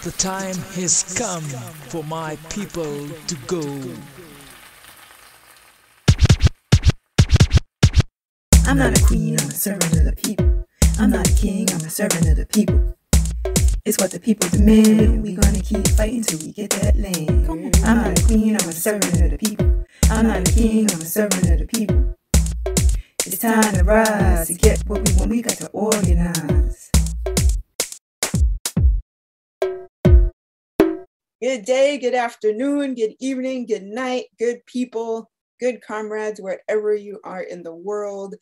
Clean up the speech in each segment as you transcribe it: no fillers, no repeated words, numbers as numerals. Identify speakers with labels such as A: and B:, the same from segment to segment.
A: The time has come for my people to go.
B: I'm not a queen, I'm a servant of the people. I'm not a king, I'm a servant of the people. It's what the people demand. We gonna keep fighting till we get that land. I'm not a queen, I'm a servant of the people. I'm not a king, I'm a servant of the people. It's time to rise to get what we want. We got to organize. Good day, good afternoon, good evening, good night, good people, good comrades, wherever you are in the world.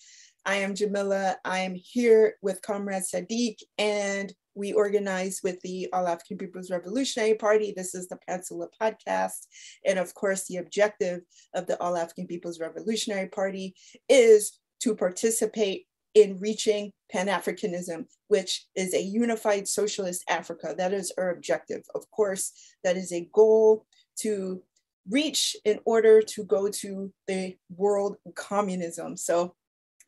B: I am Jamilah. I am here with Comrade Sadiq, and we organize with the All-African People's Revolutionary Party. This is the Pantsula Podcast. And of course, the objective of the All-African People's Revolutionary Party is to participate in reaching Pan-Africanism, which is a unified socialist Africa. That is our objective. Of course, that is a goal to reach in order to go to the world communism. So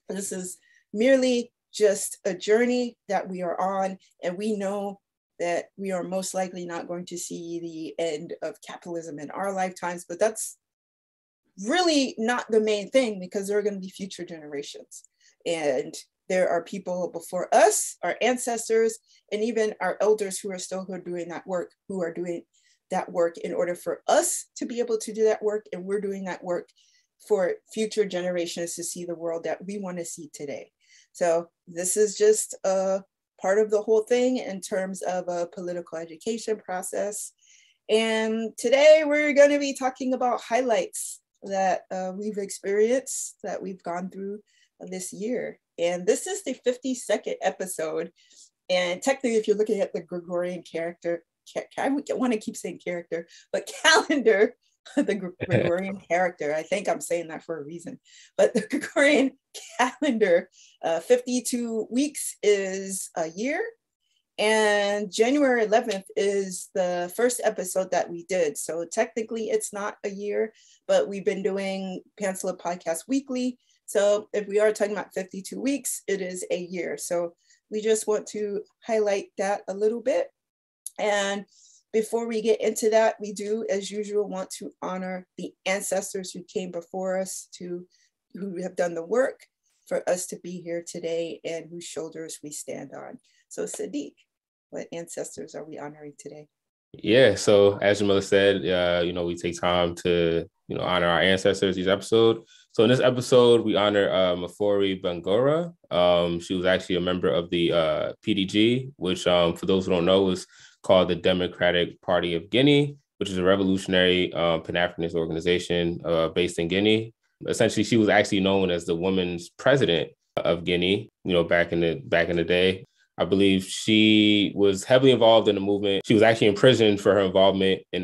B: this is merely just a journey that we are on, and we know that we are most likely not going to see the end of capitalism in our lifetimes, but that's really not the main thing, because there are going to be future generations. And there are people before us, our ancestors, and even our elders who are still doing that work, in order for us to be able to do that work. And we're doing that work for future generations to see the world that we want to see today. So this is just a part of the whole thing in terms of a political education process. And today we're going to be talking about highlights that we've experienced, that we've gone through this year. And this is the 52nd episode. And technically, if you're looking at the Gregorian character, I want to keep saying character, but calendar, the Gregorian character, I think I'm saying that for a reason. But the Gregorian calendar, 52 weeks is a year. And January 11th is the first episode that we did. So technically it's not a year, but we've been doing Pantsula Podcast weekly. So if we are talking about 52 weeks, it is a year. So we just want to highlight that a little bit. And before we get into that, we do, as usual, want to honor the ancestors who came before us, who have done the work for us to be here today and whose shoulders we stand on. So Sadiq, what ancestors are we honoring today?
C: Yeah, so as Jamila said, we take time to, honor our ancestors each episode. So in this episode, we honor Mafory Bangoura. She was actually a member of the PDG, which for those who don't know is called the Democratic Party of Guinea, which is a revolutionary Pan-Africanist organization based in Guinea. Essentially, she was actually known as the women's president of Guinea, back in the day. I believe she was heavily involved in the movement. She was actually imprisoned for her involvement in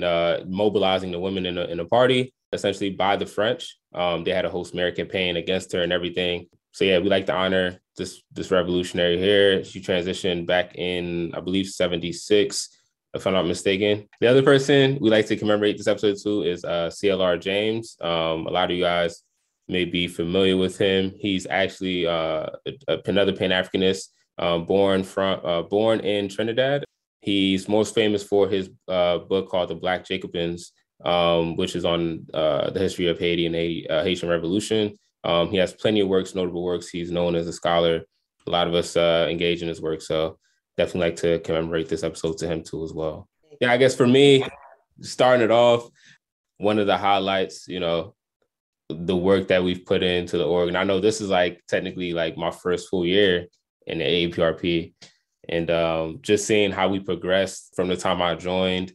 C: mobilizing the women in the party, essentially by the French. They had a whole smear campaign against her and everything. So yeah, we like to honor this revolutionary here. She transitioned back in, I believe, 76, if I'm not mistaken. The other person we like to commemorate this episode too is Clr James. A lot of you guys may be familiar with him. He's actually another Pan-Africanist. Born in Trinidad. He's most famous for his book called The Black Jacobins, which is on the history of Haiti and Haitian Revolution. He has plenty of works, notable works. He's known as a scholar. A lot of us engage in his work, so definitely like to commemorate this episode to him too as well. Yeah, I guess for me, starting it off, one of the highlights, the work that we've put into the org. And I know this is technically my first full year in the A-APRP, and just seeing how we progressed from the time I joined,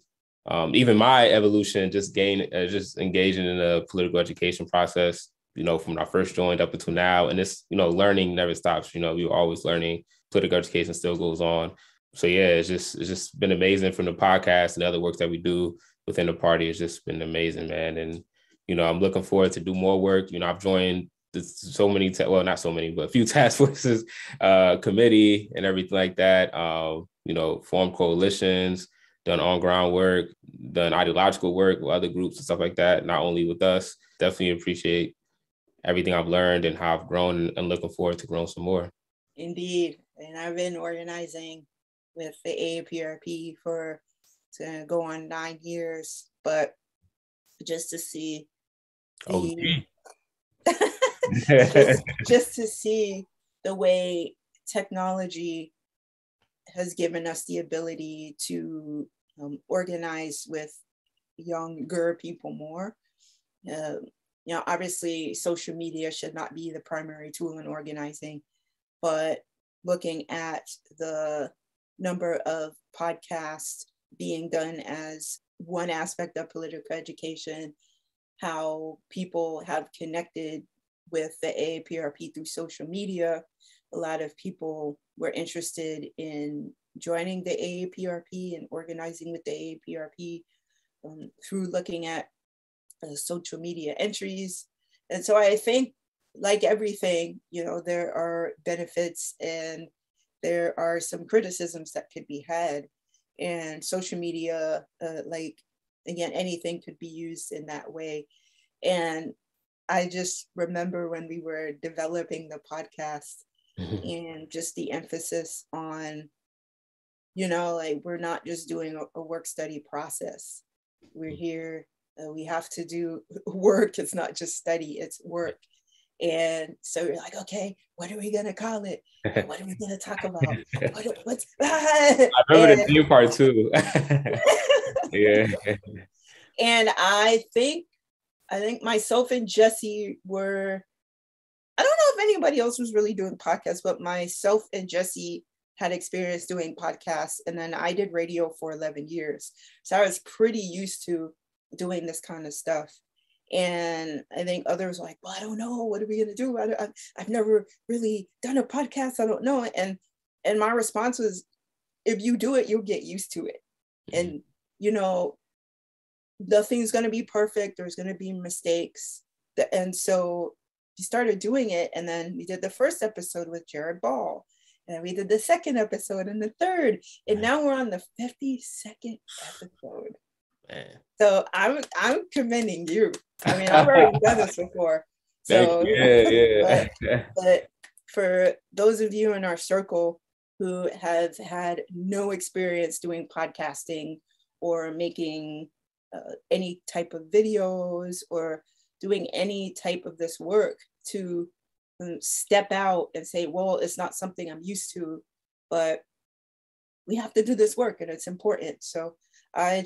C: even my evolution, just engaging in the political education process, from when I first joined up until now. And this, learning never stops. We were always learning. Political education still goes on. So yeah, it's just been amazing from the podcast and the other work that we do within the party. It's just been amazing, man. And, I'm looking forward to do more work. I've joined so many, not so many, but a few task forces, committee and everything like that, formed coalitions, done on-ground work, done ideological work with other groups and stuff like that, not only with us. Definitely appreciate everything I've learned and how I've grown, and looking forward to growing some more.
B: Indeed. And I've been organizing with the A-APRP for to go on 9 years, but just to see the just to see the way technology has given us the ability to organize with younger people more. Obviously social media should not be the primary tool in organizing, but looking at the number of podcasts being done as one aspect of political education, how people have connected with the A-APRP through social media. A lot of people were interested in joining the A-APRP and organizing with the A-APRP through looking at social media entries. And so I think, like everything, there are benefits and there are some criticisms that could be had. And social media, again, anything could be used in that way. And I just remember when we were developing the podcast and just the emphasis on, we're not just doing a work study process. We're here, we have to do work. It's not just study, it's work. And so you're like, okay, what are we going to call it? What are we going to talk about?
C: I remember the new part too. Yeah.
B: And I think myself and Jesse were, I don't know if anybody else was really doing podcasts, but myself and Jesse had experience doing podcasts. And then I did radio for 11 years. So I was pretty used to doing this kind of stuff. And I think others were like, well, I don't know, what are we going to do? I've never really done a podcast. I don't know. And my response was, if you do it, you'll get used to it. And, nothing's going to be perfect. There's going to be mistakes. And so we started doing it. And then we did the first episode with Jared Ball. And we did the second episode and the third. And now we're on the 52nd episode. Man. So I'm commending you. I mean, I've already done this before. So
C: yeah.
B: But for those of you in our circle who have had no experience doing podcasting or making any type of videos or doing any type of this work, to step out and say, well, it's not something I'm used to, but we have to do this work and it's important. So I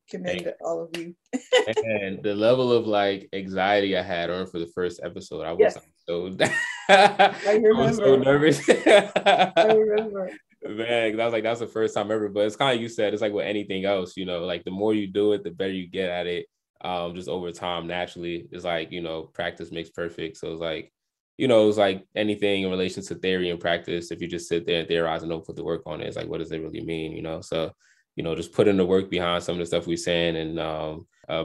B: commend all of you.
C: And the level of anxiety I had on for the first episode, I was I was so nervous.
B: I remember.
C: Man, I was like, that's the first time ever. But it's kind of, you said, it's like with anything else, the more you do it, the better you get at it. Just over time, naturally. It's like, practice makes perfect. So it's like, it's like anything in relation to theory and practice. If you just sit there and theorize and don't put the work on it, it's like, what does it really mean? So, just put in the work behind some of the stuff we're saying, and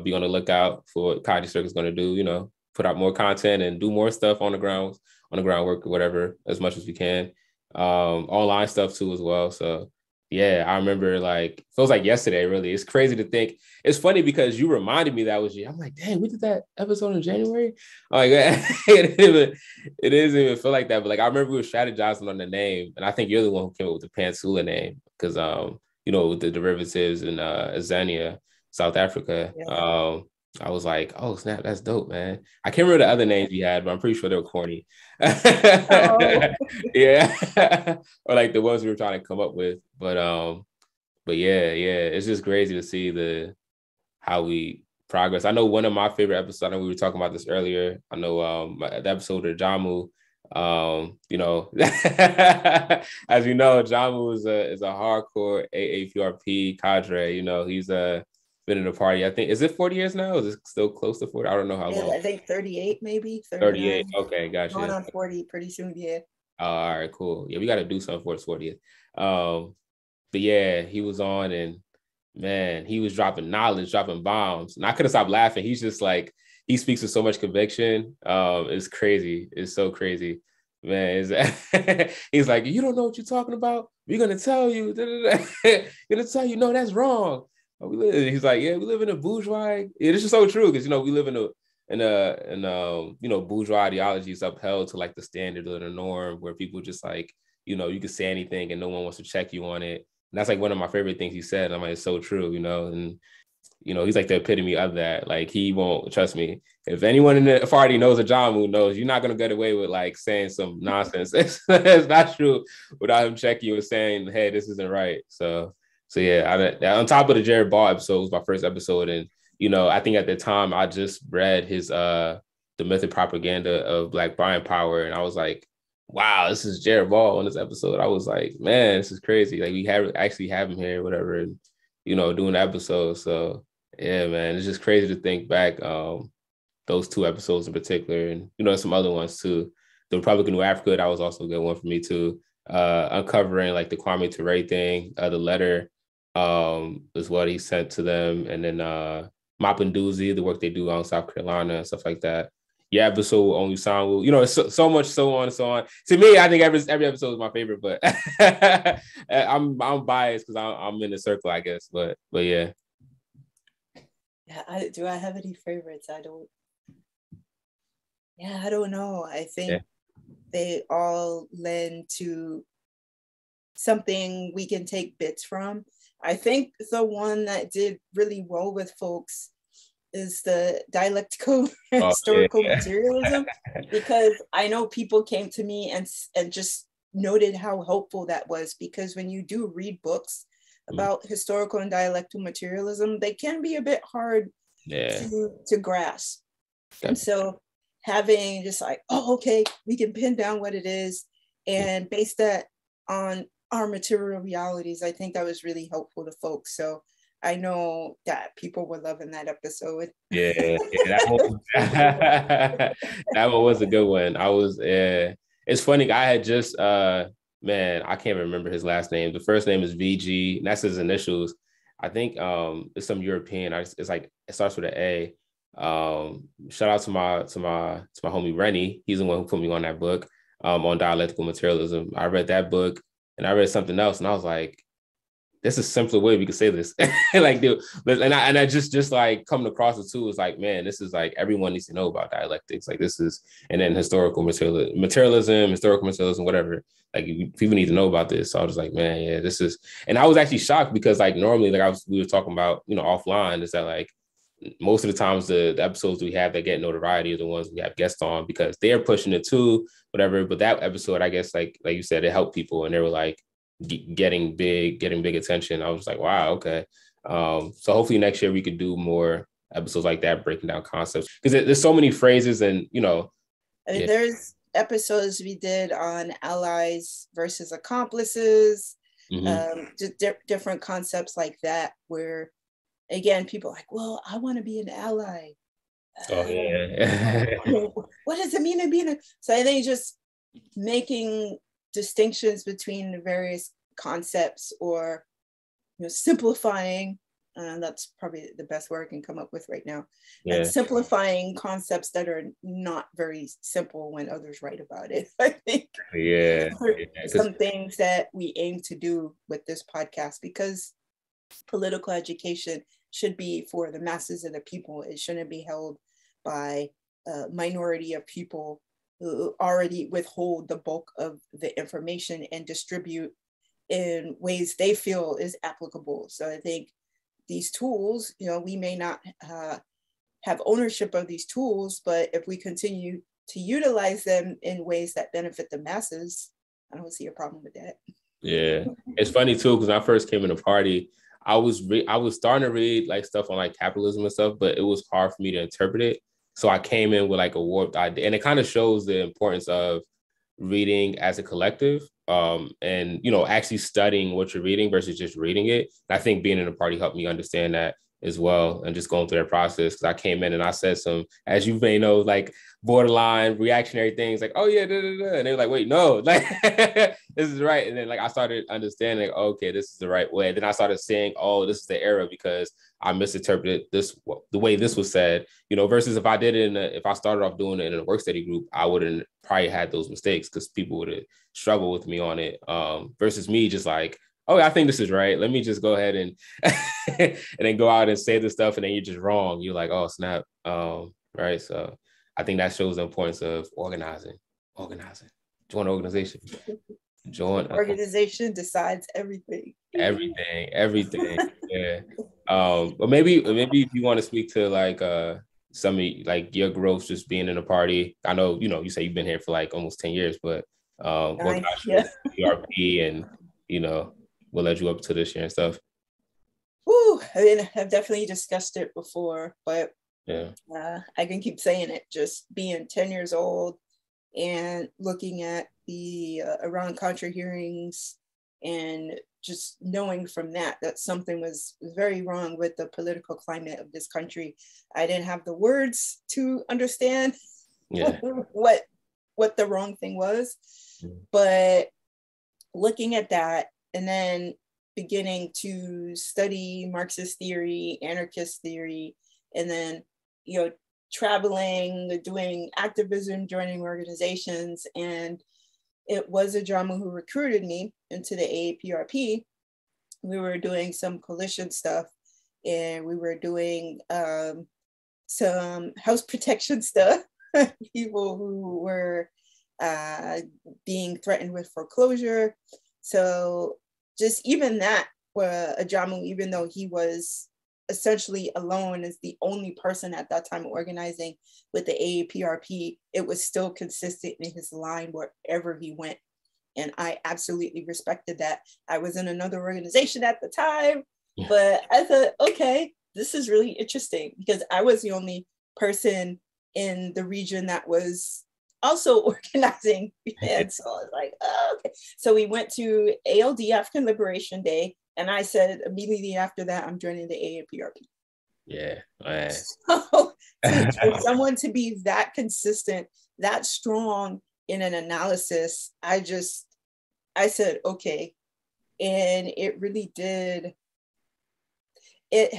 C: be on the lookout for what Kaji Circle is going to do, put out more content and do more stuff on the groundwork or whatever, as much as we can. Online stuff too as well. So yeah, I remember feels like yesterday, really. It's crazy to think. It's funny because you reminded me that was you. I'm like, dang, we did that episode in January. I'm like, it doesn't even feel like that. But I remember we were strategizing on the name, and I think you're the one who came up with the Pantsula name because with the derivatives in Azania, South Africa. Yeah. I was like, oh snap, that's dope, man. I can't remember the other names you had, but I'm pretty sure they were corny. Oh. Yeah. Or the ones we were trying to come up with. But yeah, it's just crazy to see how we progress. I know one of my favorite episodes, I know we were talking about this earlier. I know the episode of Jamu, as you know, Jamu is a hardcore A-APRP cadre. He's been in the party. I think, is it 40 years now? Is it still close to 40? I don't know how long.
B: I think 38, maybe
C: 38. Okay, gotcha.
B: Going on 40 pretty soon. Yeah.
C: All right, cool. Yeah, we got to do something for his 40th. But yeah, he was on, and man, he was dropping knowledge, dropping bombs, and I couldn't stop laughing. He's just he speaks with so much conviction. It's crazy. It's so crazy, man. He's like, you don't know what you're talking about. We're gonna tell you. Gonna tell you, no, that's wrong. He's like, yeah, we live in a bourgeois. It's just so true because we live in a bourgeois ideology is upheld to the standard or the norm where people just you can say anything and no one wants to check you on it. that's like one of my favorite things he said. I'm like, it's so true, and he's like the epitome of that. Like, he won't, trust me. If anyone in the party knows a Jamu knows, you're not gonna get away with like saying some nonsense. It's not true without him checking you and saying, hey, this isn't right. So yeah, on top of the Jared Ball episode, was my first episode, and I think at the time I just read his the Myth and Propaganda of Black Buying Power, and I was like, wow, this is Jared Ball on this episode. I was like, man, this is crazy. Like, we actually have him here, whatever, and doing the episode. So yeah, man, it's just crazy to think back those 2 episodes in particular, and some other ones too. The Republican New Africa, that was also a good one for me too. Uncovering like the Kwame Ture thing, the letter is what he sent to them, and then Mapinduzi, the work they do out in South Carolina and stuff like that. Yeah, episode only sound, it's so much, so on and so on. To me, I think every episode is my favorite, but I'm biased because I'm in the circle, I guess. But yeah.
B: Yeah, do I have any favorites? I don't know. I think they all lend to something we can take bits from. I think the one that did really well with folks is the dialectical historical materialism, because I know people came to me and just noted how helpful that was, because when you do read books about historical and dialectical materialism, they can be a bit hard to grasp. And so having just like, okay, we can pin down what it is and base that on our material realities, I think that was really helpful to folks. So I know that people were loving that episode.
C: Yeah, that one was a good one. It's funny, I had just man, I can't remember his last name. The first name is VG, and that's his initials. I think it's some European. It's like, it starts with an A. Shout out to my homie Rennie. He's the one who put me on that book on dialectical materialism. I read that book, and I read something else, and I was like, this is a simpler way we could say this. Like, dude, and I just like coming across it too, is like, man, this is like, everyone needs to know about dialectics. Like, this is, and then historical materialism, historical materialism, whatever. Like, people need to know about this. So I was like, man, yeah, this is, and I was actually shocked because like normally, like we were talking about, offline, is that like most of the times the episodes we have that get notoriety are the ones we have guests on because they're pushing it too, whatever. But that episode, I guess, like you said, it helped people, and they were like getting big attention. I was like, wow, okay. So hopefully next year we could do more episodes like that, breaking down concepts, because there's so many phrases, and
B: there's episodes we did on allies versus accomplices, just different concepts like that, where again, people are like, well, I want to be an ally. What does it mean to be so I think just making distinctions between the various concepts, or simplifying, that's probably the best word I can come up with right now, like simplifying concepts that are not very simple when others write about it. I think some things that we aim to do with this podcast, because political education should be for the masses of the people. It shouldn't be held by a minority of people who already withhold the bulk of the information and distribute in ways they feel is applicable. So I think these tools, we may not have ownership of these tools, but if we continue to utilize them in ways that benefit the masses, I don't see a problem with that.
C: Yeah, it's funny too, because when I first came in the party, I was starting to read like stuff on like capitalism and stuff, but it was hard for me to interpret it. So I came in with like a warped idea, and it kind of shows the importance of reading as a collective, and actually studying what you're reading versus just reading it. And I think being in the party helped me understand that as well, and just going through that process, because I came in and I said some, as you may know, like borderline reactionary things, like, oh yeah, and they were like, wait, no, like this is right. And then like I started understanding, like, okay, this is the right way. And then I started saying, oh, this is the error because I misinterpreted this, the way this was said, versus if I did it if I started off doing it in a work study group, I wouldn't probably had those mistakes because people would have struggled with me on it, versus me just like, oh, I think this is right. Let me just go ahead and and then go out and say this stuff, and then you're just wrong. You're like, oh, snap. Right. So I think that shows the importance of organizing. Join an organization. Join
B: organization decides everything.
C: Everything. Yeah. But maybe if you want to speak to like some of like your growth just being in a party. I know, you say you've been here for like almost 10 years, but what got you into A-APRP and what led you up to this year and stuff?
B: Ooh, I mean, I've definitely discussed it before, but
C: yeah,
B: I can keep saying it. Just being 10 years old and looking at the Iran-Contra hearings and just knowing from that something was very wrong with the political climate of this country. I didn't have the words to understand what the wrong thing was, but looking at that and then beginning to study Marxist theory, anarchist theory, and then, traveling, doing activism, joining organizations. And it was a drama who recruited me into the A-APRP. We were doing some coalition stuff, and we were doing some house protection stuff. People who were being threatened with foreclosure. So just even that, Ajamu, even though he was essentially alone as the only person at that time organizing with the A-APRP, it was still consistent in his line wherever he went. And I absolutely respected that. I was in another organization at the time, but I thought, okay, this is really interesting because I was the only person in the region that was also organizing. And so I was like, oh, okay. So we went to ALD, African Liberation Day. And I said immediately after that, I'm joining the A-APRP.
C: Yeah. Man.
B: So for someone to be that consistent, that strong in an analysis, I said, okay. And it really did. It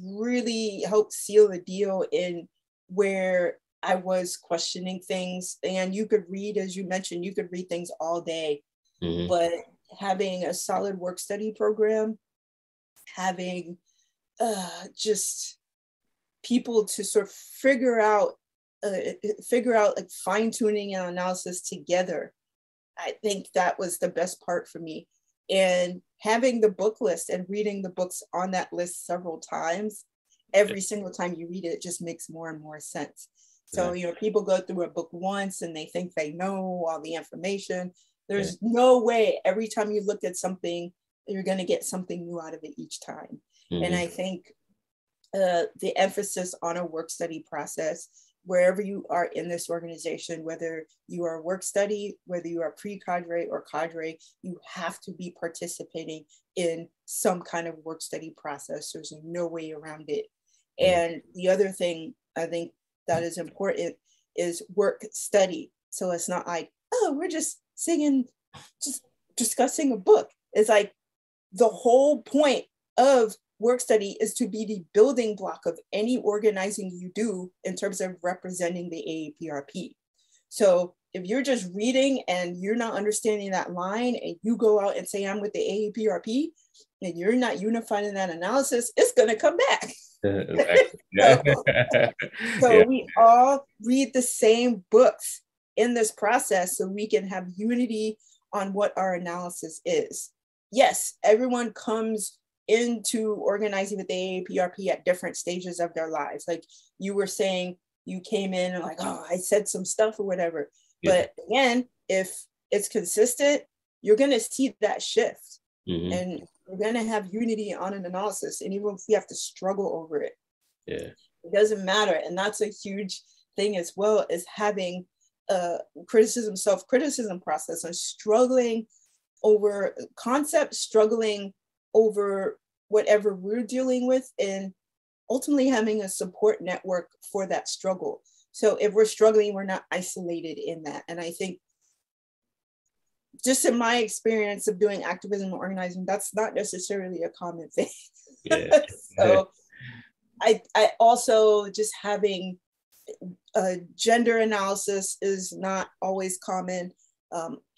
B: really helped seal the deal in where I was questioning things. And you could read, as you mentioned, you could read things all day, but having a solid work study program, having just people to sort of figure out like fine-tuning and analysis together. I think that was the best part for me. And having the book list and reading the books on that list several times, every single time you read it, it just makes more and more sense. So, people go through a book once and they think they know all the information. There's no way every time you look at something, you're going to get something new out of it each time. And I think the emphasis on a work study process, wherever you are in this organization, whether you are work study, whether you are pre-cadre or cadre, you have to be participating in some kind of work study process. There's no way around it. And the other thing I think that is important is work study. So it's not like, oh, we're just singing, just discussing a book. It's like the whole point of work study is to be the building block of any organizing you do in terms of representing the A-APRP. So if you're just reading and you're not understanding that line and you go out and say, I'm with the A-APRP, and you're not unified in that analysis, it's going to come back. So we all read the same books in this process so we can have unity on what our analysis is. Yes, everyone comes into organizing with the A-APRP at different stages of their lives. Like you were saying, you came in and like, oh, I said some stuff or whatever. But again, if it's consistent, you're going to see that shift. And we're going to have unity on an analysis. And even if we have to struggle over it, it doesn't matter. And that's a huge thing as well, as having criticism, self-criticism process and struggling over concepts, struggling over whatever we're dealing with, and ultimately having a support network for that struggle. So if we're struggling, we're not isolated in that. And I think just in my experience of doing activism and organizing, that's not necessarily a common thing. So I also just having a gender analysis is not always common.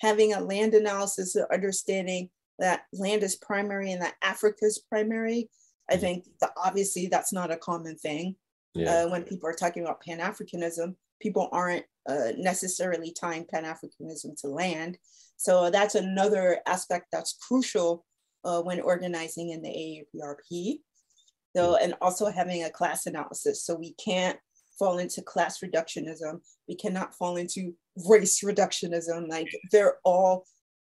B: Having a land analysis, understanding that land is primary and that Africa is primary. I think that obviously that's not a common thing. When people are talking about Pan-Africanism, people aren't necessarily tying Pan-Africanism to land. So that's another aspect that's crucial when organizing in the A-APRP. So, and also having a class analysis. So we can't fall into class reductionism. We cannot fall into race reductionism. Like, they're all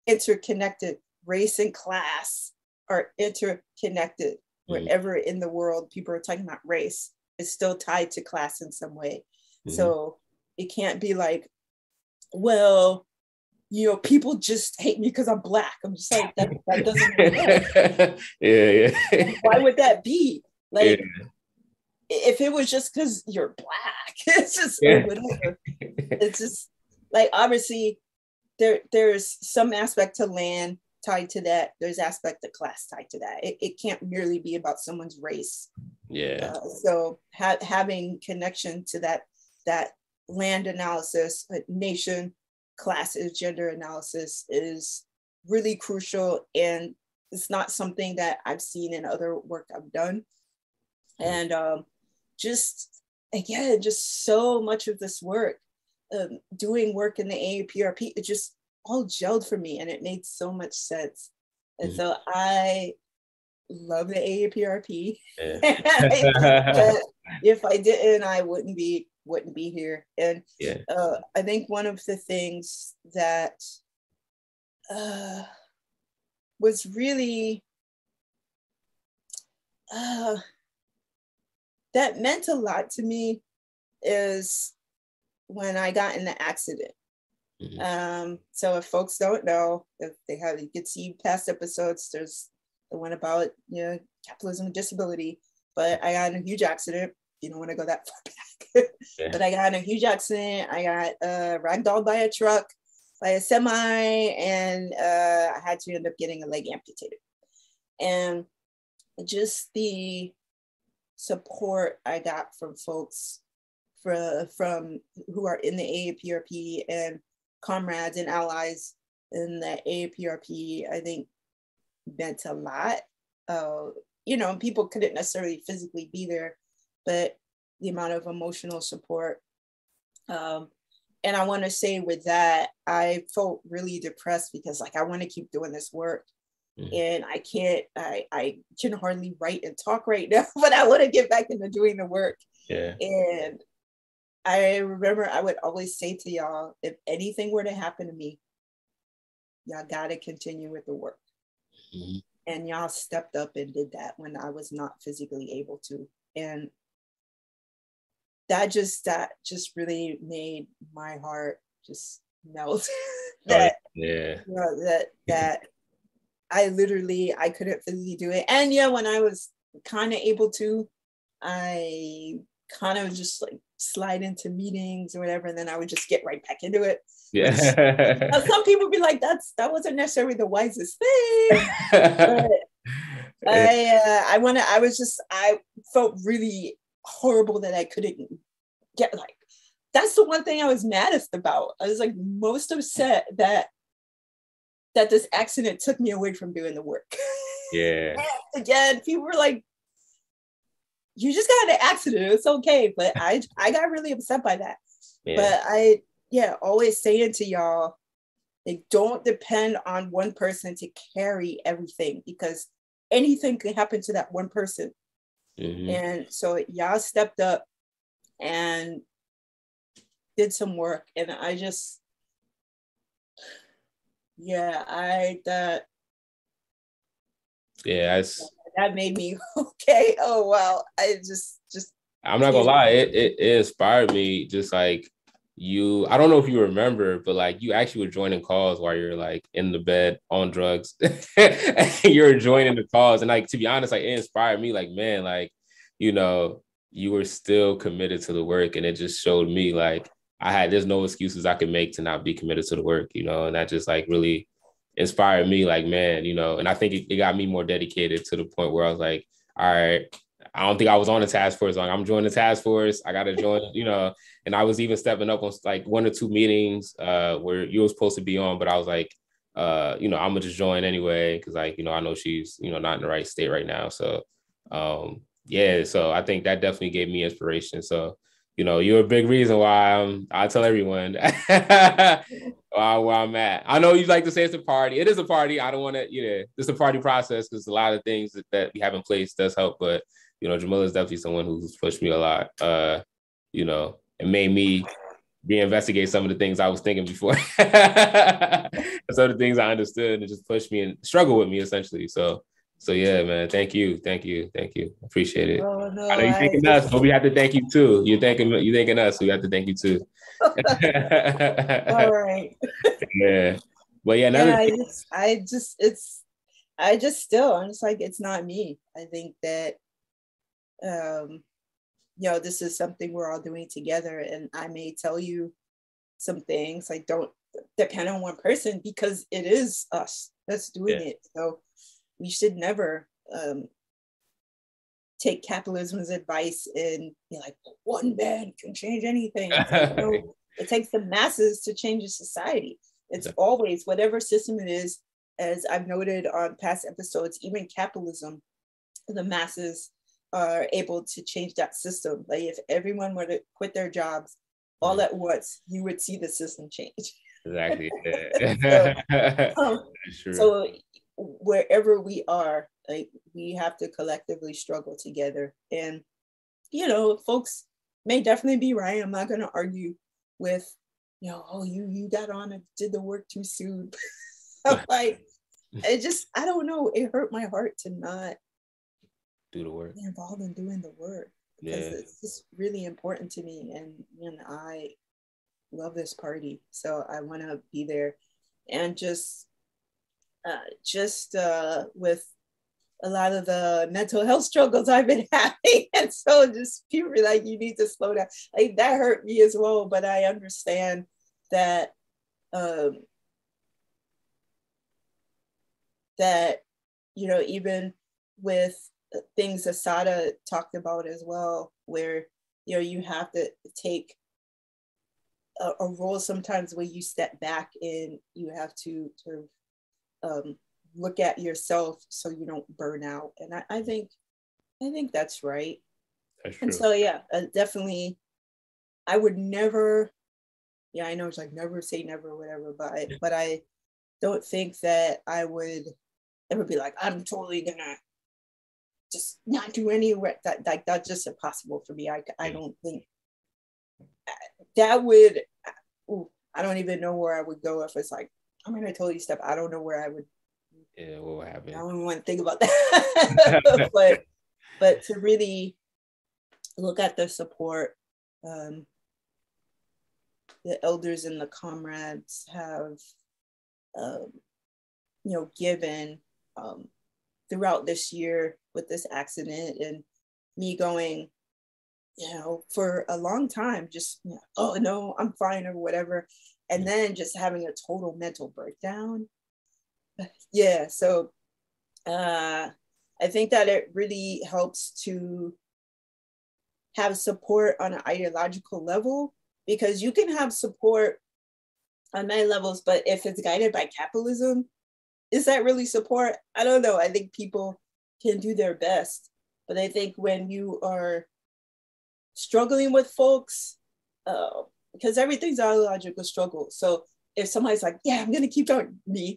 B: interconnected. Race and class are interconnected. Wherever in the world people are talking about race, it's still tied to class in some way. So it can't be like, well, you know, people just hate me because I'm Black. I'm just like, that doesn't make sense.
C: Yeah.
B: Why would that be? Like, if it was just because you're Black, it's just whatever. It's just like, obviously there's some aspect to land tied to that. There's aspect of class tied to that. It can't merely be about someone's race. So having connection to that land analysis, nation, classes, gender analysis is really crucial. And it's not something that I've seen in other work I've done. And just so much of this work, doing work in the A-APRP, it just all gelled for me, and it made so much sense. And so I love the A-APRP. If I didn't, I wouldn't be here. And I think one of the things that was really that meant a lot to me is when I got in the accident. So if folks don't know, if they have, you could see past episodes, there's the one about, you know, capitalism and disability, but I got in a huge accident. You don't want to go that far back, but I got in a huge accident. I got ragdolled by a truck, by a semi, and I had to end up getting a leg amputated. And just the support I got from folks from who are in the A-APRP and comrades and allies in the A-APRP, I think meant a lot. You know, people couldn't necessarily physically be there, but the amount of emotional support. And I want to say with that, I felt really depressed because, like, I want to keep doing this work. And I can hardly write and talk right now, but I want to get back into doing the work. And I remember I would always say to y'all, if anything were to happen to me, y'all got to continue with the work. And y'all stepped up and did that when I was not physically able to. And that just really made my heart just melt. that I couldn't physically do it. And yeah, when I was kind of able to, I kind of just like slide into meetings or whatever, and then I would just get right back into it. Now, some people would be like, that wasn't necessarily the wisest thing. But I felt really horrible that I couldn't get, like, that's the one thing I was maddest about. I was like most upset that this accident took me away from doing the work. And again, people were like, you just got in an accident, it's okay. But I got really upset by that. But I always saying to y'all, like, don't depend on one person to carry everything, because anything can happen to that one person. And so y'all stepped up and did some work, and I just that made me okay. Oh wow. I just
C: I'm not gonna lie, it inspired me. Just like you, I don't know if you remember, but like you actually were joining calls while you're like in the bed on drugs. You're joining the calls, and like, to be honest, like, it inspired me. Like, man, like, you know, you were still committed to the work, and it just showed me like there's no excuses I could make to not be committed to the work, you know. And that just like really inspired me, like, man, you know. And I think it got me more dedicated to the point where I was like, all right, I don't think I was on the task force. Like, I'm joining the task force. I got to join, you know. And I was even stepping up on like 1 or 2 meetings where you were supposed to be on, but I was like, you know, I'm gonna just join anyway, because, like, you know, I know she's, you know, not in the right state right now. So so I think that definitely gave me inspiration. So you're a big reason why I tell everyone where I'm at. I know you like to say it's a party. It is a party. I don't want to, it's a party process because a lot of things that we have in place does help. But, Jamilah is definitely someone who's pushed me a lot, and made me reinvestigate some of the things I was thinking before. Some of the things I understood and just pushed me and struggle with me essentially. So yeah, man, thank you. Appreciate it.
B: Oh, no,
C: I know you're thanking us, but we have to thank you too. You're thanking us, so we have to thank you too.
B: All right.
C: Yeah. But yeah,
B: Yeah, I'm just like, it's not me. I think that, this is something we're all doing together. And I may tell you some things, like, don't depend on one person because it is us that's doing it. So we should never take capitalism's advice and be like, one man can change anything. It's like, no, it takes the masses to change a society. It's always whatever system it is, as I've noted on past episodes, even capitalism, the masses are able to change that system. Like if everyone were to quit their jobs all at once, you would see the system change.
C: Exactly.
B: So wherever we are, like we have to collectively struggle together. And folks may definitely be right. I'm not going to argue with you got on and did the work too soon. Like I don't know, it hurt my heart to not
C: do the work,
B: be involved in doing the work, because it's just really important to me, and I love this party, so I want to be there. And just with a lot of the mental health struggles I've been having, and so just people are like, you need to slow down. Like that hurt me as well, but I understand that even with things Asada talked about as well, where you have to take a role sometimes where you step back and you have to sort of look at yourself so you don't burn out. And I think that's right. That's true. And so definitely I would never, I know it's like never say never, whatever, but I don't think that I would ever be like, I'm totally gonna just not do any work. That's just impossible for me. I don't think that would, I don't even know where I would go if it's like, I'm gonna totally step. I don't know where I would.
C: Yeah, what would happen?
B: I don't even want to think about that. but to really look at the support the elders and the comrades have given throughout this year with this accident, and me going, for a long time, just, oh no, I'm fine or whatever. And then just having a total mental breakdown. Yeah. So I think that it really helps to have support on an ideological level, because you can have support on many levels, but if it's guided by capitalism, is that really support? I don't know. I think people can do their best, but I think when you are struggling with folks, because everything's ideological struggle. So if somebody's like, yeah, I'm gonna keep going, I'm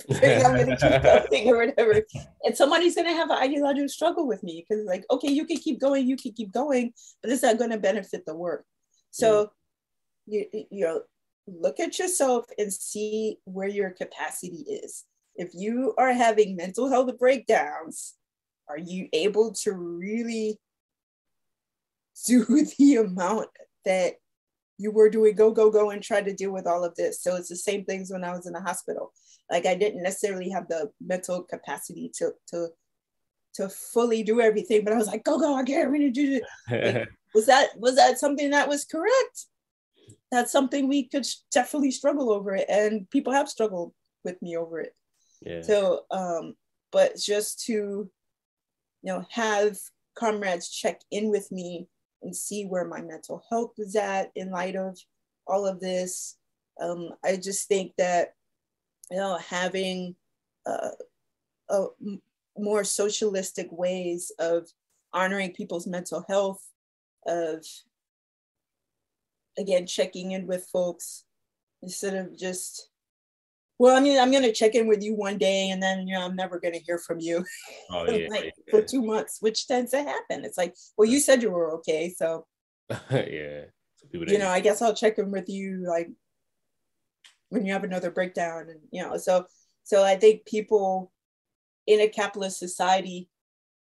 B: gonna keep going or whatever, and somebody's gonna have an ideological struggle with me, because like, okay, you can keep going, but is that gonna benefit the work? So you look at yourself and see where your capacity is. If you are having mental health breakdowns, are you able to really do the amount that you were doing, go and try to deal with all of this? So it's the same things when I was in the hospital. Like I didn't necessarily have the mental capacity to fully do everything, but I was like, go, I can't really do it. Like, was that something that was correct? That's something we could definitely struggle over it, and people have struggled with me over it. Yeah. So, but just to, have comrades check in with me and see where my mental health is at in light of all of this. I just think that, having more socialistic ways of honoring people's mental health, of again, checking in with folks instead of just, well, I mean, I'm going to check in with you one day and then, I'm never going to hear from you for 2 months, which tends to happen. It's like, well, you said you were okay. So,
C: yeah.
B: So I guess I'll check in with you like when you have another breakdown. And, so I think people in a capitalist society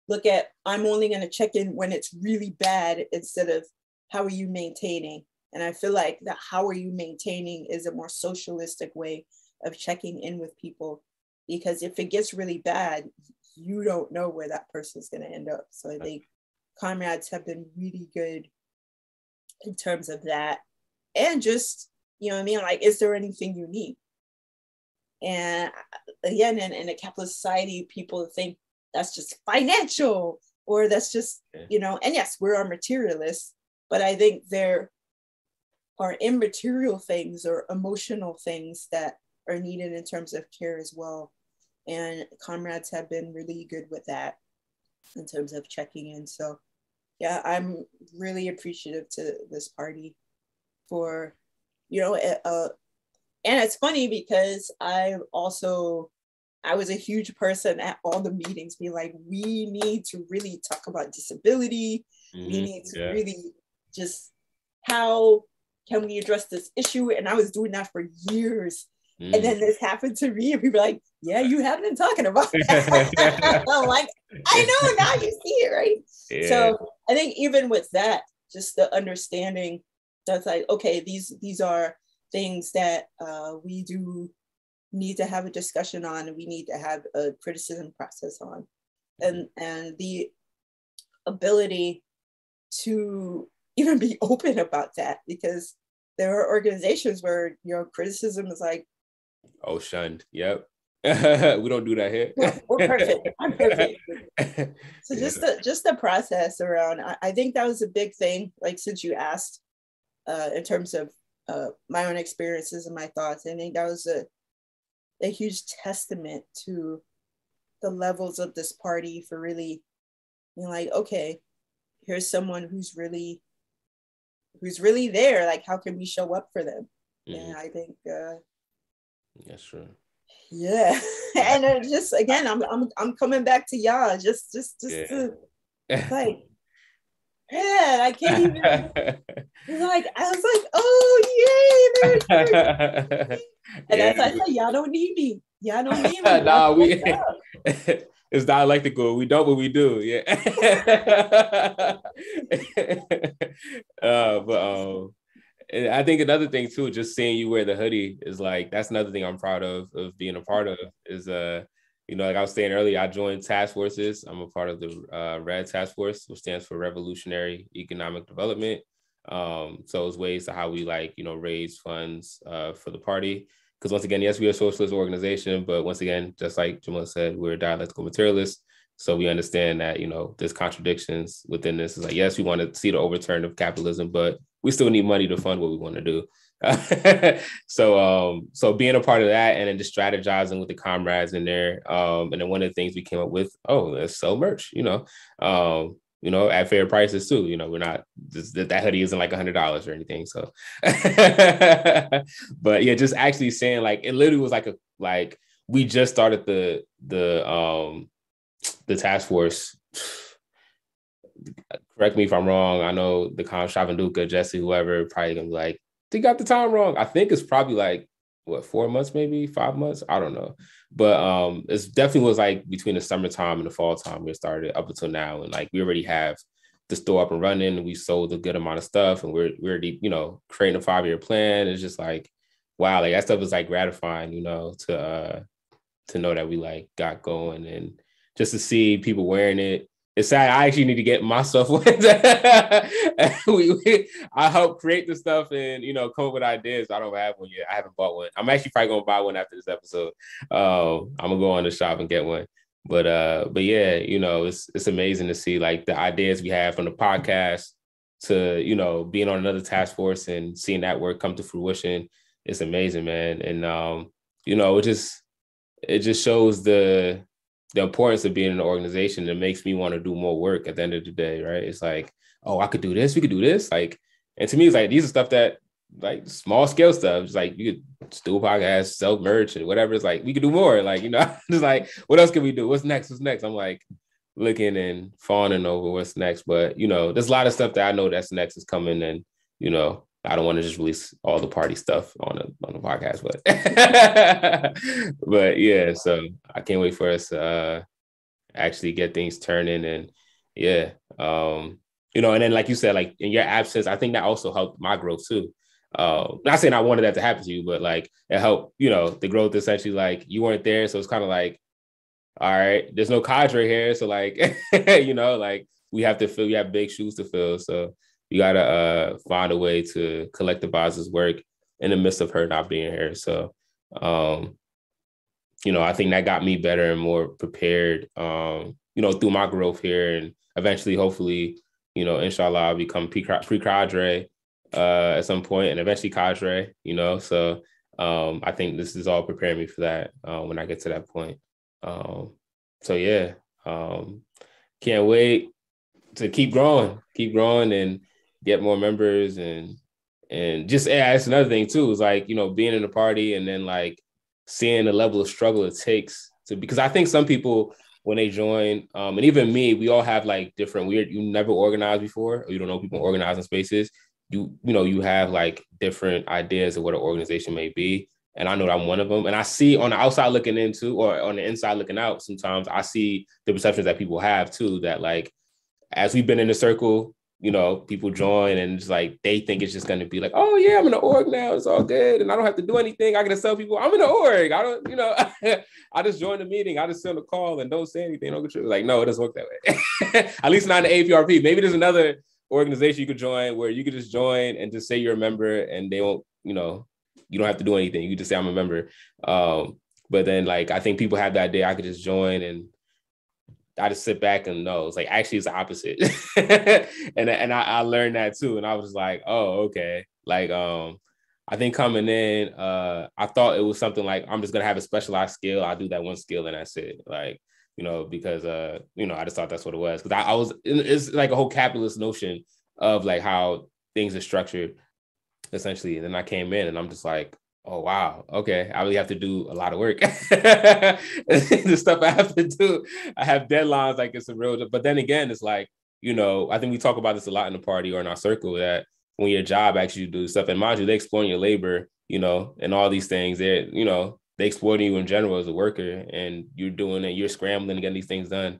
B: look at, I'm only going to check in when it's really bad instead of how are you maintaining? And I feel like that how are you maintaining is a more socialistic way of checking in with people, because if it gets really bad, you don't know where that person's going to end up. So I think comrades have been really good in terms of that. And just, like, is there anything you need? And again, in a capitalist society, people think that's just financial, or that's just, and yes, we're our materialists, but I think there are immaterial things or emotional things that are needed in terms of care as well. And comrades have been really good with that in terms of checking in. So yeah, I'm really appreciative to this party for, and it's funny because I was a huge person at all the meetings, being like, we need to really talk about disability. Mm-hmm. We need to really just, how can we address this issue? And I was doing that for years. Mm. And then this happened to me, and people are like, yeah, you have been talking about that. I'm like, I know, now you see it, right? Yeah. So I think even with that, just the understanding that's like, okay, these are things that we do need to have a discussion on, and we need to have a criticism process on. And the ability to even be open about that, because there are organizations where, criticism is like,
C: oh, shunned. Yep. We don't do that here.
B: We're perfect. I'm perfect. So just the process around, I think that was a big thing, like, since you asked, in terms of my own experiences and my thoughts, I think that was a huge testament to the levels of this party for really being like, okay, here's someone who's really there. Like, how can we show up for them? Mm-hmm. And I think
C: that's true.
B: Yeah. And just, again, I'm coming back to y'all just to, like, man, I can't even, like, I was like, oh, yay, and that's why I said, y'all don't need me. Y'all don't need me.
C: Nah, it's dialectical. We don't, but we do. Yeah. And I think another thing too, just seeing you wear the hoodie is like, that's another thing I'm proud of being a part of is, like I was saying earlier, I joined task forces. I'm a part of the RED task force, which stands for Revolutionary Economic Development. So it's ways to how we raise funds for the party. Because once again, yes, we are a socialist organization, but once again, just like Jamilah said, we're dialectical materialists. So we understand that, there's contradictions within this. It's like, yes, we want to see the overturn of capitalism, but we still need money to fund what we want to do. So being a part of that, and then just strategizing with the comrades in there. And then one of the things we came up with, let's sell merch, at fair prices too. We're not just, that hoodie isn't like $100 or anything. So, but yeah, just actually saying, like, it literally was like we just started the task force. Correct me if I'm wrong. I know the Shavanduka, Jesse, whoever, probably gonna be like, they got the time wrong. I think it's probably like 4 months, maybe 5 months. I don't know, but it's definitely was like between the summertime and the fall time we started up until now, and like we already have the store up and running. We sold a good amount of stuff, and we're already creating a 5-year plan. It's just like, wow, like that stuff is like gratifying, to know that we like got going, and just to see people wearing it. It's sad. I actually need to get my stuff. I helped create the stuff and, come up with ideas. I don't have one yet. I haven't bought one. I'm actually probably going to buy one after this episode. I'm going to go on the shop and get one. But yeah, it's amazing to see like the ideas we have from the podcast to, being on another task force and seeing that work come to fruition. It's amazing, man. And, it just shows the importance of being in an organization. That makes me want to do more work at the end of the day, right? It's like, oh, I could do this, we could do this. Like, and to me, it's like, these are stuff that like small scale stuff. It's like you could just do a podcast, sell merch and whatever. It's like we could do more. Like, you know, just like what else can we do? What's next? I'm like looking and fawning over what's next. But you know, there's a lot of stuff that I know that's next is coming, and you know, I don't want to just release all the party stuff on the podcast, but yeah. So I can't wait for us to actually get things turning, and yeah. You know, and then like you said, like in your absence, I think that also helped my growth too. Not saying I wanted that to happen to you, but like it helped, you know, the growth essentially. Like you weren't there, so it's kind of like, all right, there's no cadre here, so like, you know, like we have big shoes to fill, so you gotta find a way to collectivize this work in the midst of her not being here. So, you know, I think that got me better and more prepared, you know, through my growth here, and eventually, hopefully, you know, inshallah, I'll become pre-cadre at some point, and eventually cadre, you know. So I think this is all preparing me for that when I get to that point. So yeah, can't wait to keep growing and get more members, and just, yeah, that's another thing too, is like, you know, being in a party and then like seeing the level of struggle it takes to, because I think some people, when they join, and even me, we all have like different you never organized before, or you don't know people organizing spaces. You know, you have like different ideas of what an organization may be. And I know that I'm one of them. And I see on the outside looking into, or on the inside looking out, sometimes I see the perceptions that people have too, that like, as we've been in the circle, you know, people join and it's like, they think it's just going to be like, oh yeah, I'm in the org now. It's all good. And I don't have to do anything. I got to tell people I'm in the org. I don't, you know, I just join the meeting. I just send a call and don't say anything. Don't contribute. Like, no, it doesn't work that way. At least not in the A-APRP. Maybe there's another organization you could join where you could just join and just say you're a member, and they won't, you know, you don't have to do anything. You can just say I'm a member. But then like, I think people have that idea I could just join and I just sit back and know it's like, actually it's the opposite. and I learned that too. And I was like, oh, okay. Like, I think coming in, I thought it was something like, I'm just going to have a specialized skill. I'll do that one skill and that's it. Like, you know, because, you know, I just thought that's what it was. Cause it's like a whole capitalist notion of like how things are structured essentially. And then I came in and I'm just like, oh, wow. Okay. I really have to do a lot of work. The stuff I have to do, I have deadlines, like it's a real, but then again, it's like, you know, I think we talk about this a lot in the party or in our circle, that when your job actually do stuff, and mind you, they exploiting your labor, you know, and all these things, they're, you know, they exploiting you in general as a worker, and you're doing it, you're scrambling to get these things done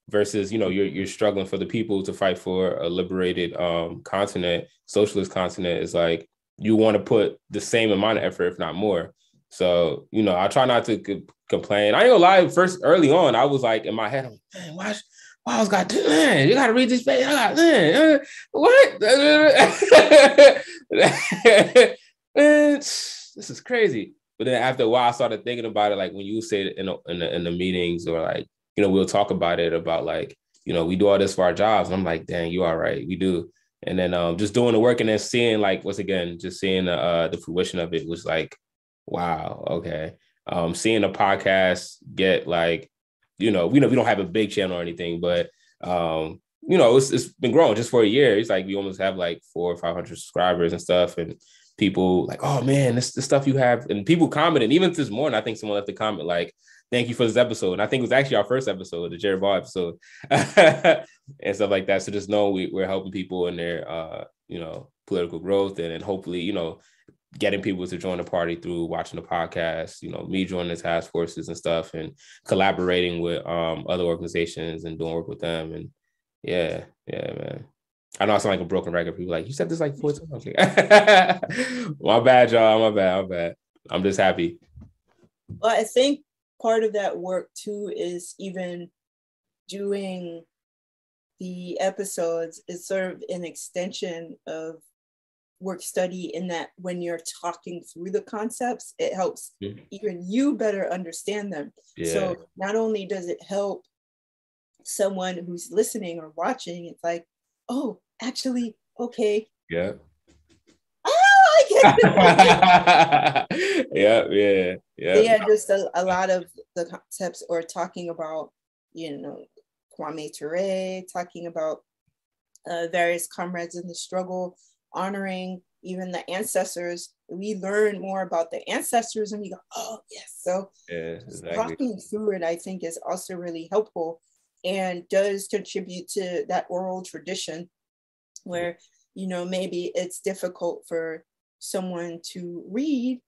C: versus, you know, you're struggling for the people to fight for a liberated continent, socialist continent. Is like, you want to put the same amount of effort, if not more. So, you know, I try not to complain. I ain't gonna lie, first early on, I was like, in my head, I'm like, man, why I was got, man, you gotta read this page. What? Man, this is crazy. But then after a while, I started thinking about it, like when you say it in the meetings, or like, you know, we'll talk about it, about like, you know, we do all this for our jobs. And I'm like, dang, you all right, we do. And then just doing the work and then seeing, like, once again, just seeing the fruition of it was like, wow, okay. Seeing the podcast get like, you know, we don't have a big channel or anything, but you know, it's been growing just for a year. It's like we almost have like 400 or 500 subscribers and stuff, and people like, oh man, this stuff you have, and people commented. Even this morning, I think someone left a comment like, thank you for this episode. And I think it was actually our first episode, the Jared Ball episode, and stuff like that. So just know we're helping people in their, you know, political growth, and then hopefully, you know, getting people to join the party through watching the podcast, you know, me joining the task forces and stuff, and collaborating with other organizations and doing work with them. And yeah, man. I know I sound like a broken record. People like, you said this like 4 times. My bad, y'all. My bad. I'm just happy.
B: Well, I think part of that work too is even doing the episodes is sort of an extension of work study, in that when you're talking through the concepts, it helps even you better understand them. Yeah. So not only does it help someone who's listening or watching, it's like, oh, actually, okay.
C: Yeah.
B: Oh, I get
C: it.
B: Yeah, just a lot of the concepts, or talking about, you know, Kwame Ture, talking about various comrades in the struggle, honoring, even the ancestors, we learn more about the ancestors and we go, oh yes. So talking through it, I think, is also really helpful and does contribute to that oral tradition where, you know, maybe it's difficult for someone to read.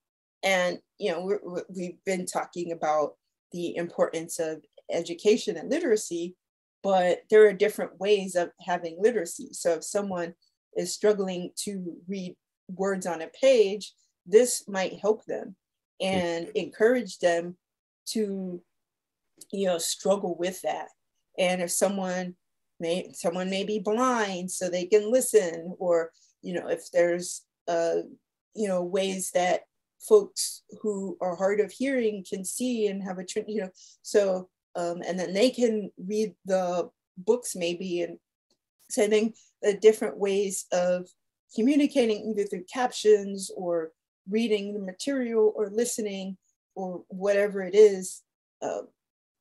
B: And, you know, we've been talking about the importance of education and literacy, but there are different ways of having literacy. So if someone is struggling to read words on a page, this might help them and encourage them to, you know, struggle with that. And if someone may be blind so they can listen, or, you know, if there's, you know, ways that folks who are hard of hearing can see and have a, you know, so, and then they can read the books maybe. And so I think the different ways of communicating either through captions or reading the material or listening or whatever it is,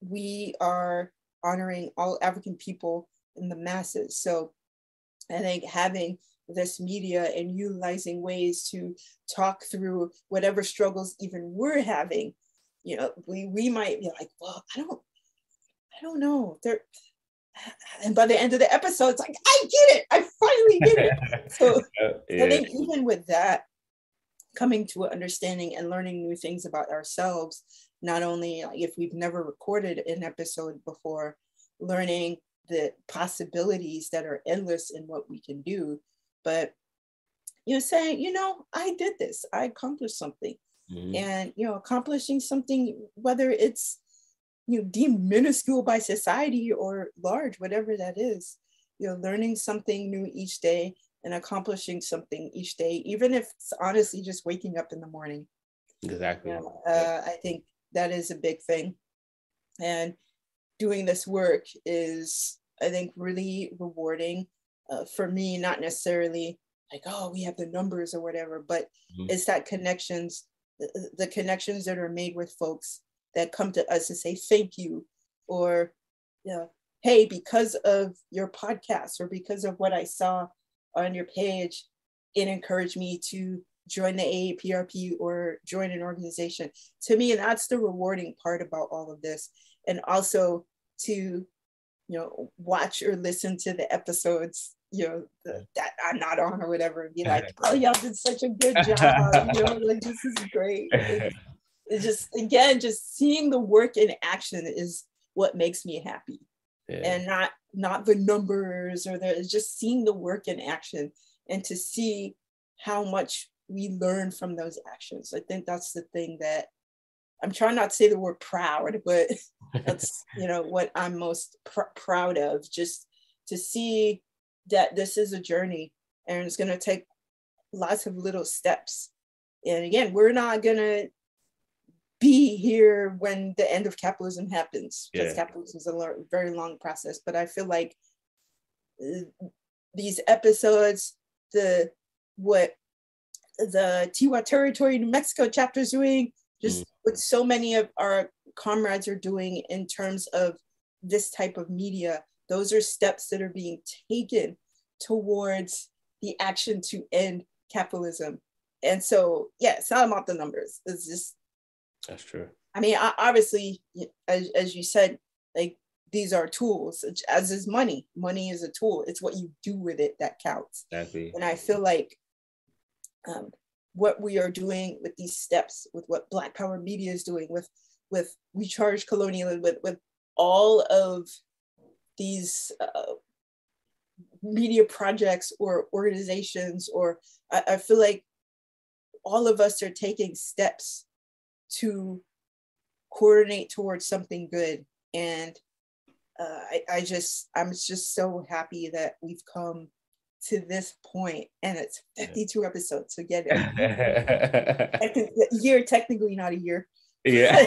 B: we are honoring all African people in the masses. So I think having this media and utilizing ways to talk through whatever struggles even we're having, you know, we might be like, well, I don't know. And by the end of the episode, it's like, I get it. I finally get it. So I think even with that, coming to an understanding and learning new things about ourselves, not only like if we've never recorded an episode before, learning the possibilities that are endless in what we can do, but, you know, saying, you know, I did this, I accomplished something. And, you know, accomplishing something, whether it's, you know, deemed minuscule by society or large, whatever that is, you know, learning something new each day and accomplishing something each day, even if it's honestly just waking up in the morning.
C: Exactly.
B: You know, I think that is a big thing. And doing this work is, I think, really rewarding for me, not necessarily like, oh, we have the numbers or whatever, but it's that connections, the connections that are made with folks that come to us to say thank you, or, you know, hey, because of your podcast or because of what I saw on your page, it encouraged me to join the A-APRP or join an organization. To me, that's the rewarding part about all of this. And also to, you know, watch or listen to the episodes, you know, that I'm not on or whatever, and be like, oh, y'all did such a good job, you know, like, this is great. It's just, again, just seeing the work in action is what makes me happy. And not the numbers or it's just seeing the work in action and to see how much we learn from those actions. I think that's the thing that I'm trying not to say the word proud, but that's, you know, what I'm most proud of, just to see that this is a journey and it's going to take lots of little steps. And again, we're not going to be here when the end of capitalism happens, because capitalism is a very long process. But I feel like these episodes, what the Tiwa Territory, New Mexico chapter is doing, just what so many of our comrades are doing in terms of this type of media, those are steps that are being taken towards the action to end capitalism. And so, yeah, it's not about the numbers. It's just,
C: that's true.
B: I mean, obviously, as you said, like, these are tools, as is money. Money is a tool. It's what you do with it that counts.
C: Exactly.
B: And I feel like what we are doing with these steps, with what Black Power Media is doing, with We Charge Colonialism, with all of these media projects or organizations, or I feel like all of us are taking steps to coordinate towards something good. And I'm just so happy that we've come to this point, and it's 52 episodes. So get it. Year, technically not a year.
C: Yeah.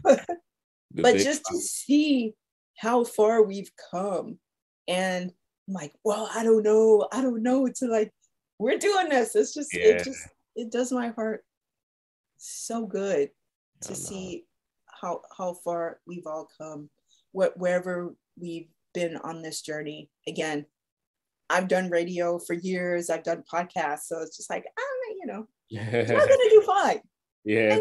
B: But just to see how far we've come, and I'm like, well, I don't know. To like, we're doing this. It's just, it does my heart so good to see how far we've all come, wherever we've been on this journey. Again, I've done radio for years. I've done podcasts. So it's just like, you know, we're going to do fine.
C: Yeah,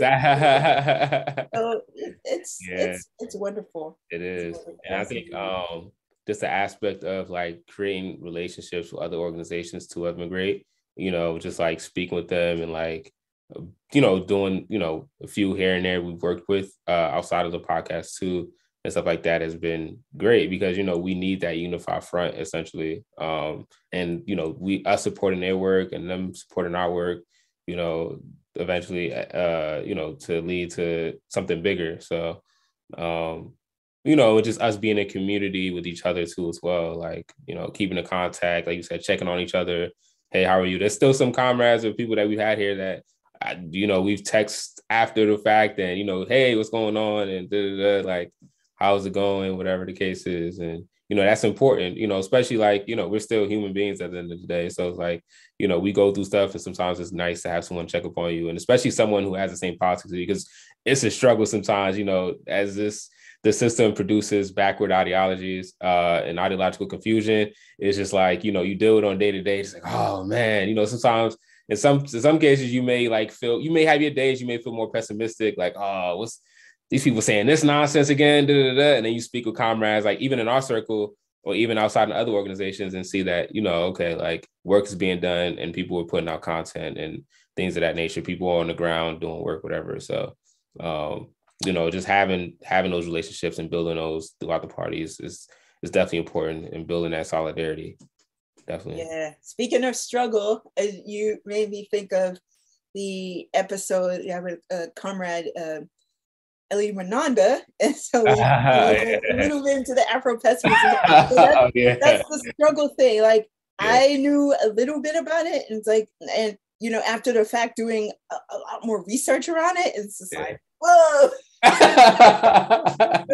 B: so
C: yeah,
B: it's wonderful.
C: It is. And I think just the aspect of like creating relationships with other organizations to immigrate, you know, just like speaking with them and like, you know, doing, you know, a few here and there we've worked with outside of the podcast too and stuff like that has been great because, you know, we need that unified front essentially. And, you know, us supporting their work and them supporting our work, you know, eventually, you know, to lead to something bigger. So, you know, just us being in community with each other too as well. Like, you know, keeping in contact, like you said, checking on each other. Hey, how are you? There's still some comrades or people that we've had here that, you know, we've texted after the fact and, you know, hey, what's going on? And like, how's it going? Whatever the case is. And, you know, that's important, you know, especially like, you know, we're still human beings at the end of the day. So it's like, you know, we go through stuff and sometimes it's nice to have someone check up on you and especially someone who has the same politics as you because it's a struggle sometimes, you know, as the system produces backward ideologies and ideological confusion. It's just like, you know, you deal with it on day to day. It's like, oh man, you know, sometimes in some cases you may like you may have your days, you may feel more pessimistic, like, oh, what's these people saying this nonsense again, and then you speak with comrades, like even in our circle or even outside in other organizations and see that, you know, okay, like work is being done and people are putting out content and things of that nature. People are on the ground doing work, whatever. So, you know, just having those relationships and building those throughout the parties is definitely important and building that solidarity. Definitely.
B: Yeah. Speaking of struggle, you made me think of the episode with comrade Eli Renanda, and so we a little bit into the Afro-pessimism. So that's the struggle thing. Like I knew a little bit about it, and it's like, and you know, after the fact, doing a lot more research around it, it's just like, whoa.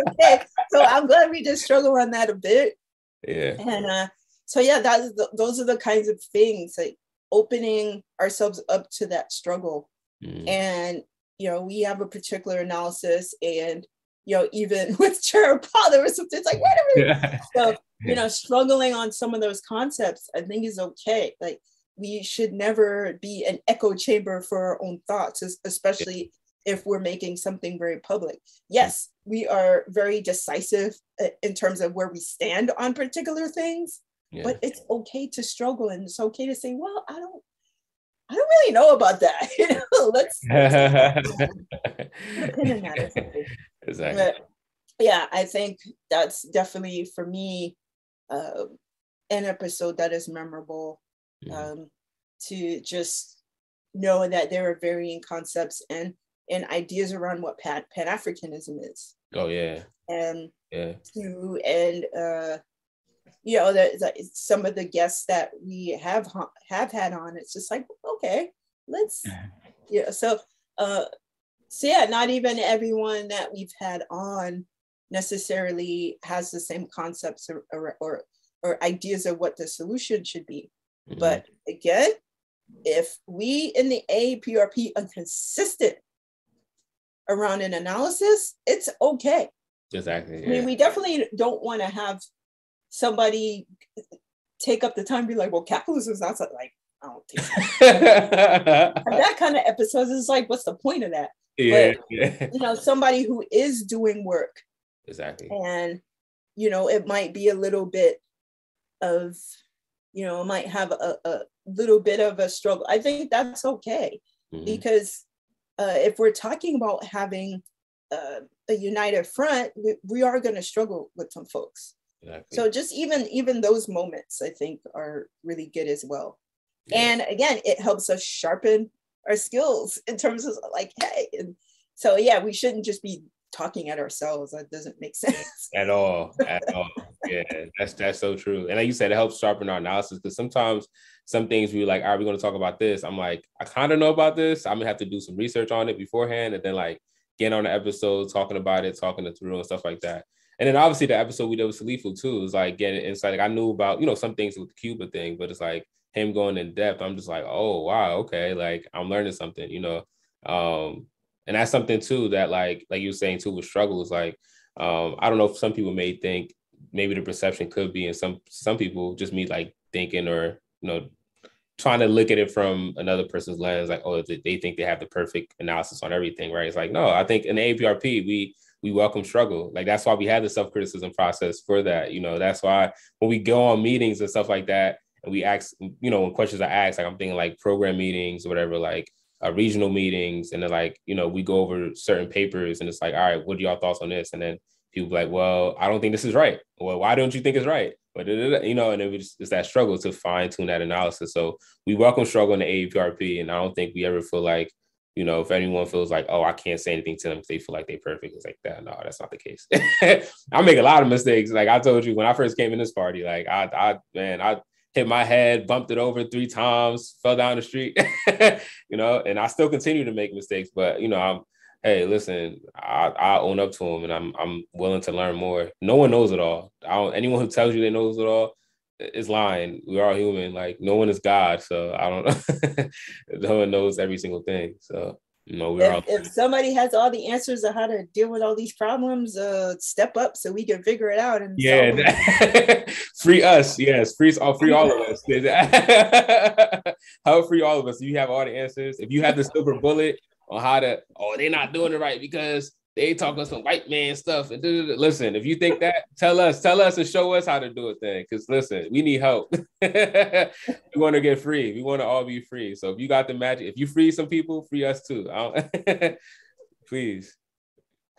B: Okay, so I'm glad we just struggle on that a bit.
C: Yeah.
B: And so yeah, those are the kinds of things, like opening ourselves up to that struggle. And you know, we have a particular analysis, and you know, even with Cherapa, there was something like, wait a minute. So you know, struggling on some of those concepts, I think is okay. Like we should never be an echo chamber for our own thoughts, especially if we're making something very public. Yes, we are very decisive in terms of where we stand on particular things, but it's okay to struggle, and it's okay to say, well, I don't really know about that. You know, let's put a pin in that or something.
C: Exactly.
B: But yeah, I think that's definitely for me an episode that is memorable. To just know that there are varying concepts and ideas around what Pan-Africanism is.
C: Oh yeah.
B: And you know, some of the guests that we have had on, it's just like, okay, let's, you know, so yeah, not even everyone that we've had on necessarily has the same concepts or ideas of what the solution should be. But again, if we in the A-APRP are consistent around an analysis, it's okay.
C: Exactly.
B: I mean, we definitely don't want to have somebody take up the time and be like, well, capitalism is not like, I don't think so. That kind of episodes is like, what's the point of that? But you know, somebody who is doing work.
C: Exactly.
B: And, you know, it might be a little bit of, you know, might have a little bit of a struggle. I think that's okay. Because if we're talking about having a united front, we are going to struggle with some folks. Exactly. So just even those moments, I think, are really good as well. And again, it helps us sharpen our skills in terms of like, hey, and so yeah, we shouldn't just be talking at ourselves. That doesn't make sense
C: at all. Yeah, that's so true. And like you said, it helps sharpen our analysis, because sometimes some things we're like, all right, we're going to talk about this. I'm like, I kind of know about this. I'm gonna have to do some research on it beforehand, and then like get on the episode, talking about it, talking it through and stuff like that. And then obviously the episode we did with Salifu too is like getting insight. Like I knew about, you know, some things with the Cuba thing, but it's like him going in depth. I'm just like, oh wow, okay, like I'm learning something, you know. And that's something too that like you were saying too with struggle is like, I don't know if some people may think maybe the perception could be in some people, just me like thinking or, trying to look at it from another person's lens, like, oh, they think they have the perfect analysis on everything, right? It's like, no, I think in the A-APRP, we welcome struggle. Like, that's why we have the self-criticism process for that. That's why when we go on meetings and stuff like that, and we ask, when questions are asked, like I'm thinking like program meetings or whatever, like regional meetings, and then like, we go over certain papers and it's like, all right, what are y'all thoughts on this? And then people be like, well, I don't think this is right. Well, why don't you think it's right? But, and it's that struggle to fine tune that analysis. So we welcome struggle in the A-APRP, and I don't think we ever feel like, if anyone feels like, oh, I can't say anything to them because they feel like they're perfect, it's like that. No, that's not the case. I make a lot of mistakes. Like I told you, when I first came in this party, like I hit my head, bumped it over 3 times, fell down the street, and I still continue to make mistakes. But, hey, listen, I own up to them, and I'm willing to learn more. No one knows it all. Anyone who tells you they knows it all is lying. We're all human. Like, no one is God. So I don't know. No one knows every single thing. So,
B: if somebody has all the answers on how to deal with all these problems, step up so we can figure it out. And
C: free us. Yes, free all of us. Help free all of us. You have all the answers. If you have the silver bullet on how to, they're not doing it right because they talking some white man stuff. And listen, if you think that, tell us and show us how to do it then. Because listen, we need help. We want to get free. We want to all be free. So if you got the magic, if you free some people, free us too. Please.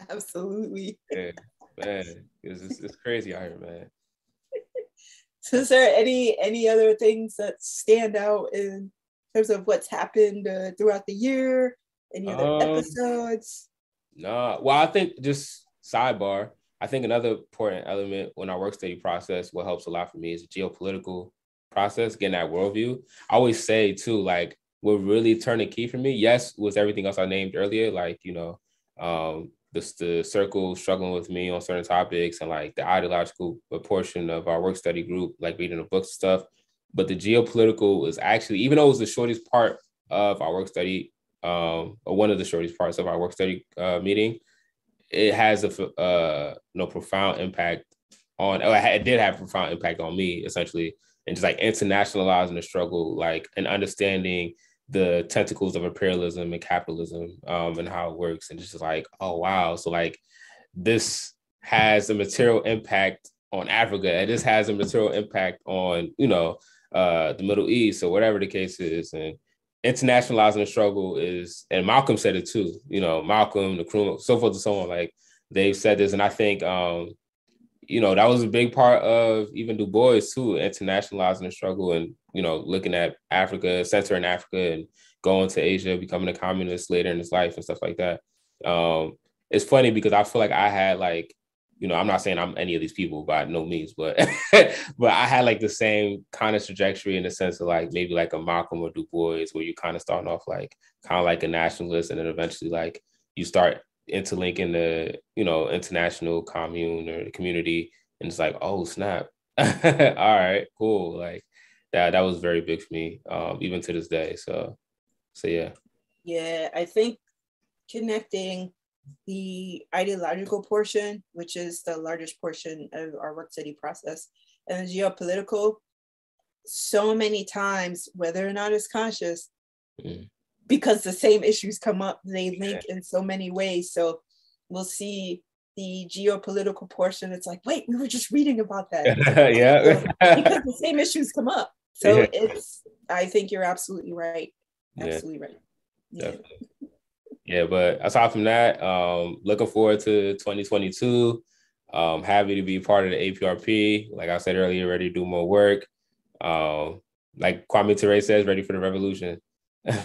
B: Absolutely.
C: Yeah, man, it's crazy out here, man.
B: So is there any other things that stand out in terms of what's happened throughout the year? Any other episodes?
C: No, well, I think just sidebar, I think another important element when our work study process, what helps a lot for me is the geopolitical process, getting that worldview. I always say too, like what really turned the key for me, yes, was everything else I named earlier, like, the circle struggling with me on certain topics and like the ideological portion of our work study group, like reading the books and stuff. But the geopolitical is actually, even though it was the shortest part of our work study, or one of the shortest parts of our work study meeting, it has a profound impact on, it did have a profound impact on me, essentially, and just like internationalizing the struggle, like, and understanding the tentacles of imperialism and capitalism, and how it works, and just like, oh wow, so like this has a material impact on Africa, and this has a material impact on the Middle East, or whatever the case is. And internationalizing the struggle is, and Malcolm said it too, Malcolm, Nkrumah, so forth and so on, like they've said this. And I think, that was a big part of even Du Bois too, internationalizing the struggle and, looking at Africa, centering Africa and going to Asia, becoming a communist later in his life and stuff like that. It's funny because I feel like I had like, I'm not saying I'm any of these people by no means, but but I had like the same kind of trajectory in the sense of like maybe like a Malcolm or Du Bois, where you kind of starting off like kind of like a nationalist, and then eventually like you start interlinking the international commune or the community, and it's like, oh snap, all right, cool, like that was very big for me, even to this day. So yeah,
B: I think connecting the ideological portion, which is the largest portion of our work study process, and the geopolitical, so many times, whether or not it's conscious, because the same issues come up, they link in so many ways. So we'll see the geopolitical portion, it's like, wait, we were just reading about that.
C: Yeah.
B: Because the same issues come up. So I think you're absolutely right. Absolutely right. Yeah.
C: Yeah, but aside from that, looking forward to 2022. Happy to be part of the A-APRP. Like I said earlier, ready to do more work. Like Kwame Ture says, ready for the revolution. How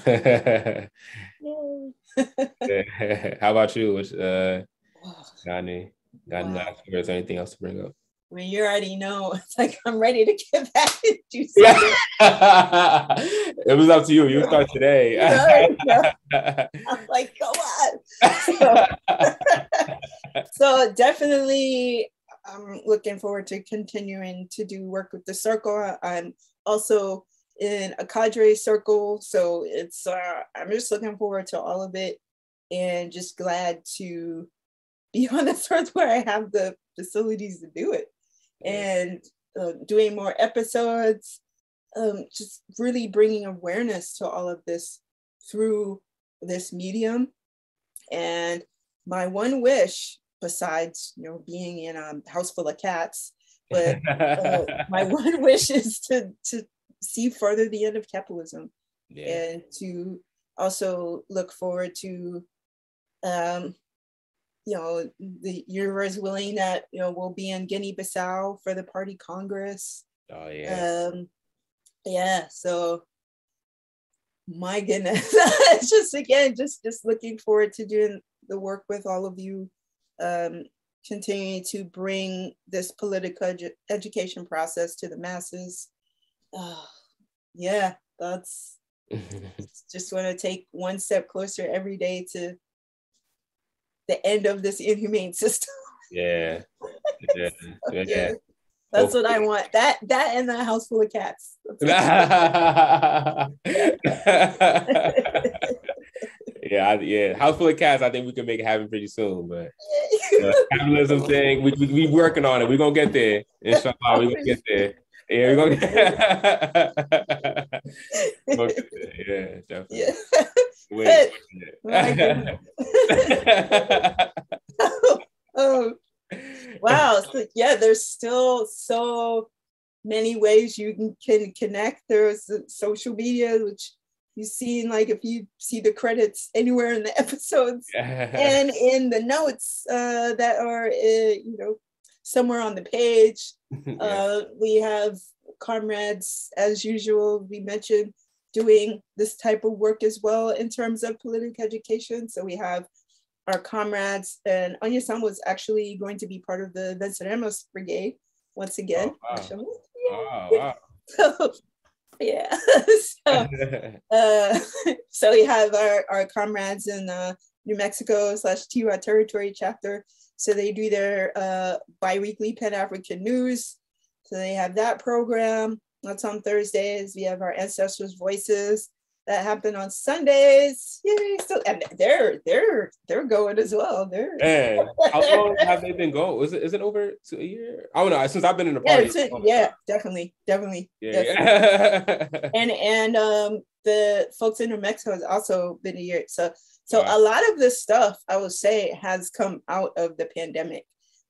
C: about you? Got any last words or anything else to bring up?
B: I mean, you already know. It's like, I'm ready to get back to you.
C: It was up to you. You start today.
B: I'm like, go on. So definitely, I'm looking forward to continuing to do work with the circle. I'm also in a cadre circle, so it's I'm just looking forward to all of it, and just glad to be on this earth where I have the facilities to do it. and doing more episodes, just really bringing awareness to all of this through this medium. And my one wish, besides being in a house full of cats, but my one wish is to see further the end of capitalism, and to also look forward to the universe willing that we'll be in Guinea-Bissau for the party congress. So my goodness, it's just looking forward to doing the work with all of you, continuing to bring this political education process to the masses. That's just want to take one step closer every day to the end of this inhumane system. That's what I want. That and a house full of cats.
C: House full of cats. I think we can make it happen pretty soon. But capitalism thing, we working on it. We're gonna get there. Inshallah, we're gonna get there. We're gonna get there. Definitely. Wait.
B: Wow. So, there's still so many ways you can connect. There's social media, which you see, like if you see the credits anywhere in the episodes and in the notes that are somewhere on the page. We have comrades, as usual, we mentioned, doing this type of work as well in terms of political education. So we have our comrades, and Anya-san was actually going to be part of the Venceremos Brigade once again.
C: Wow.
B: So we have our comrades in New Mexico / Tiwa Territory chapter. So they do their bi-weekly Pan-African news. So they have that program. That's on Thursdays. We have our Ancestors' Voices that happen on Sundays. Yay! So and they're going as well.
C: How long have they been going? Is it over to a year? I don't know. Since I've been in the party.
B: Definitely.
C: Yeah.
B: And the folks in New Mexico has also been a year. So a lot of this stuff, I will say, has come out of the pandemic.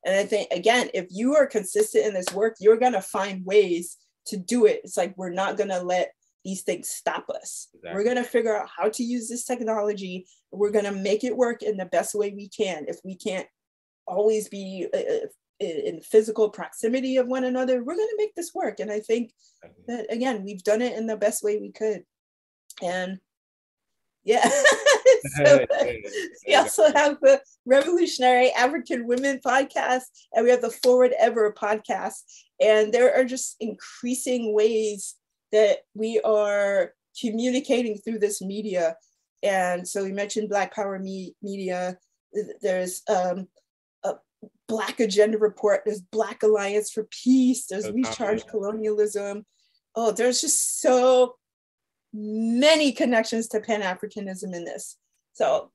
B: And I think, again, if you are consistent in this work, you're going to find ways to do it. It's like, we're not going to let these things stop us. Exactly. We're going to figure out how to use this technology. We're going to make it work in the best way we can. If we can't always be in physical proximity of one another, we're going to make this work. And I think that, again, we've done it in the best way we could. And we also have the Revolutionary African Women podcast, and we have the Forward Ever podcast. And there are just increasing ways that we are communicating through this media. And so we mentioned Black Power Media. There's a Black Agenda Report. There's Black Alliance for Peace. There's We Charge Colonialism. Oh, there's just so many connections to Pan-Africanism in this. So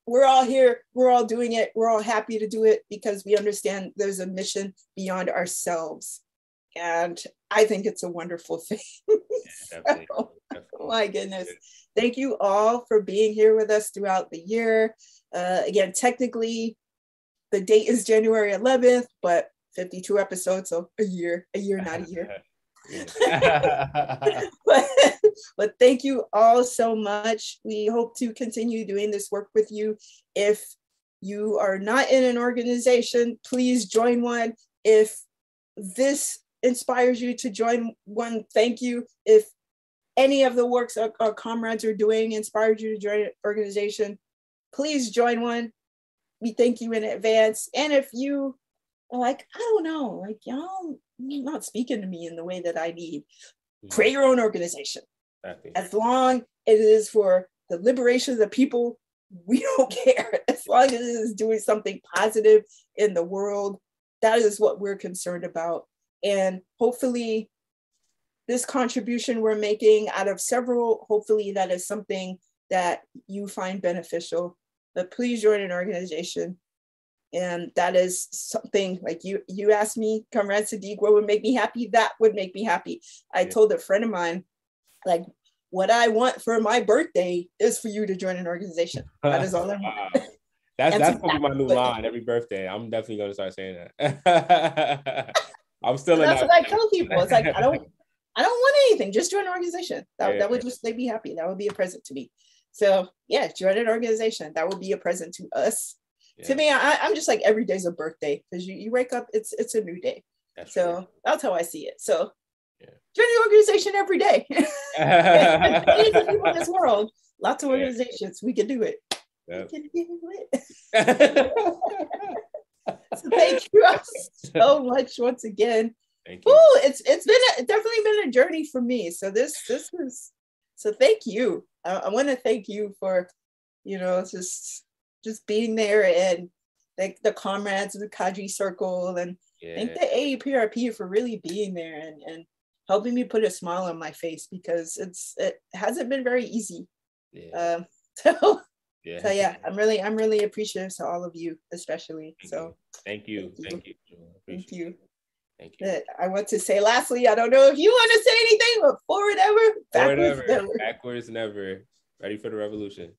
B: we're all here, we're all doing it, we're all happy to do it because we understand there's a mission beyond ourselves. And I think it's a wonderful thing. Definitely. My goodness. Thank you all for being here with us throughout the year. Again, technically, the date is January 11th, but 52 episodes, so a year, not a year. but thank you all so much. We hope to continue doing this work with you. If you are not in an organization, please join one. If this inspires you to join one, thank you. If any of the works our comrades are doing inspired you to join an organization, please join one. We thank you in advance. And if you are like, I don't know, like y'all not speaking to me in the way that I need, create your own organization. Exactly. As long as it is for the liberation of the people, we don't care. As long as it is doing something positive in the world, that is what we're concerned about. And hopefully this contribution we're making out of several, hopefully that is something that you find beneficial. But please join an organization. And that is something like you asked me, Comrade Sadiq, what would make me happy? That would make me happy. I told a friend of mine, like, what I want for my birthday is for you to join an organization. That is all I want.
C: Wow. That's gonna be my new line every birthday. I'm definitely gonna start saying that. I'm still in
B: that's
C: that.
B: what I tell people. It's like I don't want anything. Just join an organization. That would just make me happy. That would be a present to me. So yeah, join an organization. That would be a present to us. Yeah. To me, I'm just like every day's a birthday because you wake up, it's a new day. That's true. That's how I see it. So join your organization every day. Millions of people in this world, lots of organizations. We can do it. Yep. We can do it. So thank you so much once again.
C: Thank you.
B: Ooh, it's definitely been a journey for me. So this is so thank you. I want to thank you for just being there, and like the comrades of the Kadri circle, and thank the A-APRP for really being there and helping me put a smile on my face, because it hasn't been very easy. So I'm really appreciative to all of you, especially.
C: Thank you.
B: I want to say lastly, I don't know if you want to say anything, but forward ever, backwards never.
C: Backwards never. Ready for the revolution.